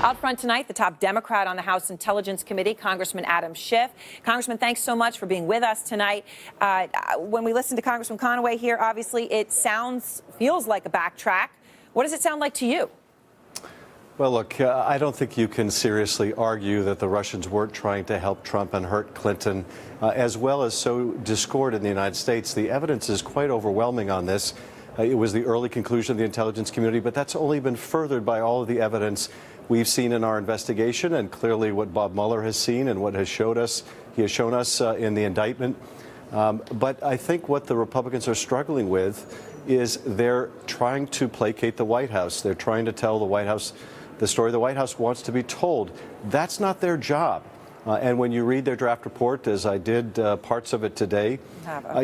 Out front tonight, the top Democrat on the House Intelligence Committee, Congressman Adam Schiff. Congressman, thanks so much for being with us tonight. When we listen to Congressman Conaway here, obviously it feels like a backtrack. What does it sound like to you? Well, look, I don't think you can seriously argue that the Russians weren't trying to help Trump and hurt Clinton, as well as sow discord in the United States. The evidence is quite overwhelming on this. It was the early conclusion of the intelligence community, but that's only been furthered by all of the evidence we've seen in our investigation, and clearly what Bob Mueller has seen and what he has shown us in the indictment. But I think what the Republicans are struggling with is they're trying to placate the White House. They're trying to tell the White House the story the White House wants to be told. That's not their job. And when you read their draft report, as I did parts of it today,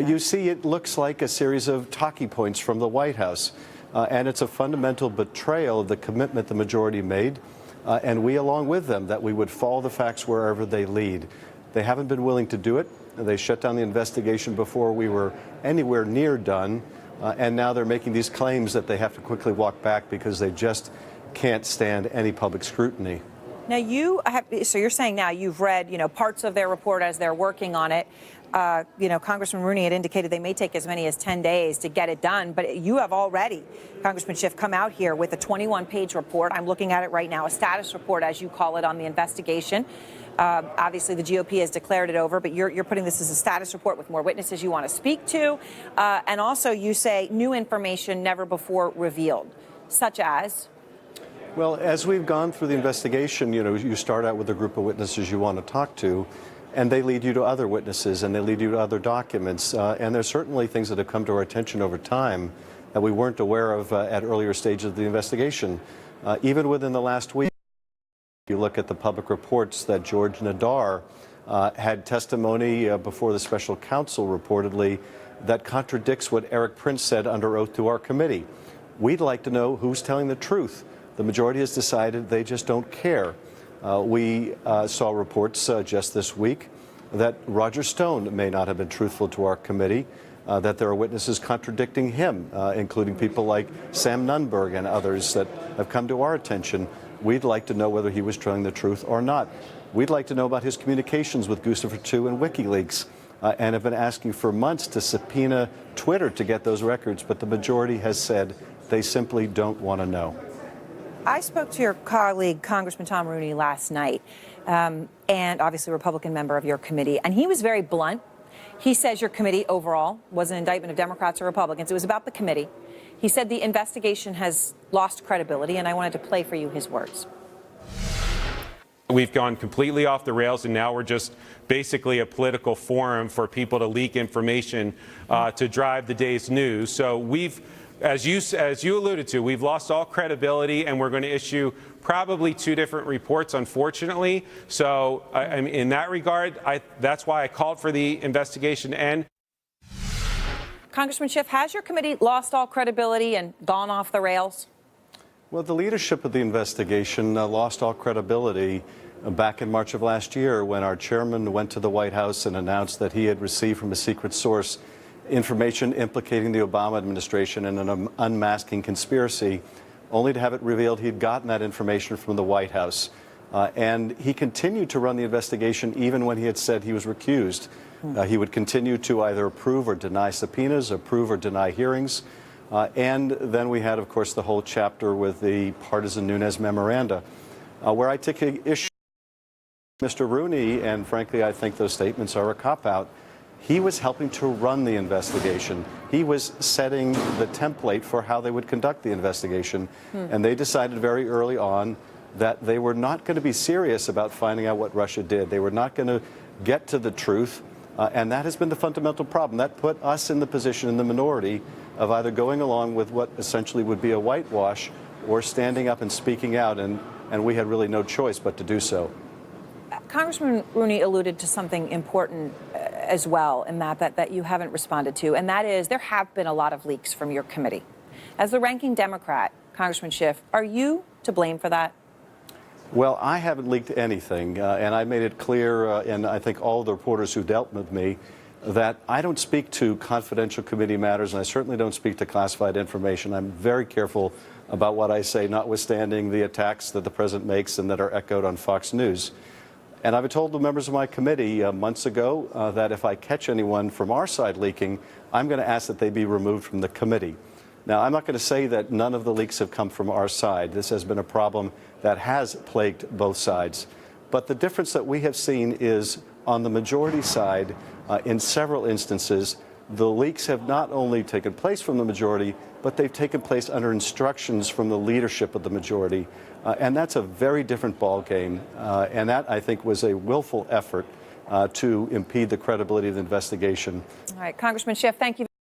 you see it looks like a series of talking points from the White House. And it's a fundamental betrayal of the commitment the majority made, and we along with them, that we would follow the facts wherever they lead. They haven't been willing to do it. They shut down the investigation before we were anywhere near done, and now they're making these claims that they have to quickly walk back because they just can't stand any public scrutiny. Now, so you're saying now you've read, parts of their report as they're working on it. Congressman Rooney had indicated they may take as many as 10 days to get it done. But you have already, Congressman Schiff, come out here with a 21-page report. I'm looking at it right now, a status report, as you call it, on the investigation. Obviously, the GOP has declared it over, but you're putting this as a status report with more witnesses you want to speak to. And also, you say new information never before revealed, such as? Well, as we've gone through the investigation, you start out with a group of witnesses you want to talk to, and they lead you to other witnesses, and they lead you to other documents. And there's certainly things that have come to our attention over time that we weren't aware of at earlier stages of the investigation. Even within the last week, you look at the public reports that George Nadar had testimony before the special counsel reportedly that contradicts what Eric Prince said under oath to our committee. We'd like to know who's telling the truth. The majority has decided they just don't care. We saw reports just this week that Roger Stone may not have been truthful to our committee, that there are witnesses contradicting him, including people like Sam Nunberg and others that have come to our attention. We'd like to know whether he was telling the truth or not. We'd like to know about his communications with Gustav II and WikiLeaks, and have been asking for months to subpoena Twitter to get those records, but the majority has said they simply don't want to know. I spoke to your colleague, Congressman Tom Rooney, last night, and obviously a Republican member of your committee, and he was very blunt. He says your committee overall was an indictment of Democrats or Republicans. It was about the committee. He said the investigation has lost credibility, and I wanted to play for you his words. We've gone completely off the rails, and now we're just basically a political forum for people to leak information to drive the day's news. So we've, as you alluded to, we've lost all credibility, and we're going to issue probably two different reports, unfortunately. So in that regard, that's why I called for the investigation to end. Congressman Schiff, has your committee lost all credibility and gone off the rails? Well, the leadership of the investigation lost all credibility back in March of last year when our chairman went to the White House and announced that he had received from a secret source information implicating the Obama administration in an unmasking conspiracy, only to have it revealed he'd gotten that information from the White House. And he continued to run the investigation even when he had said he was recused. He would continue to either approve or deny subpoenas, approve or deny hearings. And then we had, of course, the whole chapter with the partisan Nunes memoranda, where I take issue with Mr. Rooney, and frankly, I think those statements are a cop-out. He was helping to run the investigation. He was setting the template for how they would conduct the investigation. And they decided very early on that they were not going to be serious about finding out what Russia did. They were not going to get to the truth. And that has been the fundamental problem. That put us in the position, in the minority, of either going along with what essentially would be a whitewash or standing up and speaking out. And we had really no choice but to do so. Congressman Rooney alluded to something important as well in that you haven't responded to, and that is there have been a lot of leaks from your committee. As the ranking Democrat, Congressman Schiff, are you to blame for that? Well, I haven't leaked anything, and I made it clear, and I think all the reporters who dealt with me, that I don't speak to confidential committee matters, and I certainly don't speak to classified information. I'm very careful about what I say, notwithstanding the attacks that the president makes and that are echoed on Fox News. And I've told the members of my committee months ago that if I catch anyone from our side leaking, I'm going to ask that they be removed from the committee. Now, I'm not going to say that none of the leaks have come from our side. This has been a problem that has plagued both sides. But the difference that we have seen is on the majority side, in several instances, the leaks have not only taken place from the majority, but they've taken place under instructions from the leadership of the majority. And that's a very different ballgame. And that, I think, was a willful effort to impede the credibility of the investigation. All right, Congressman Schiff, thank you.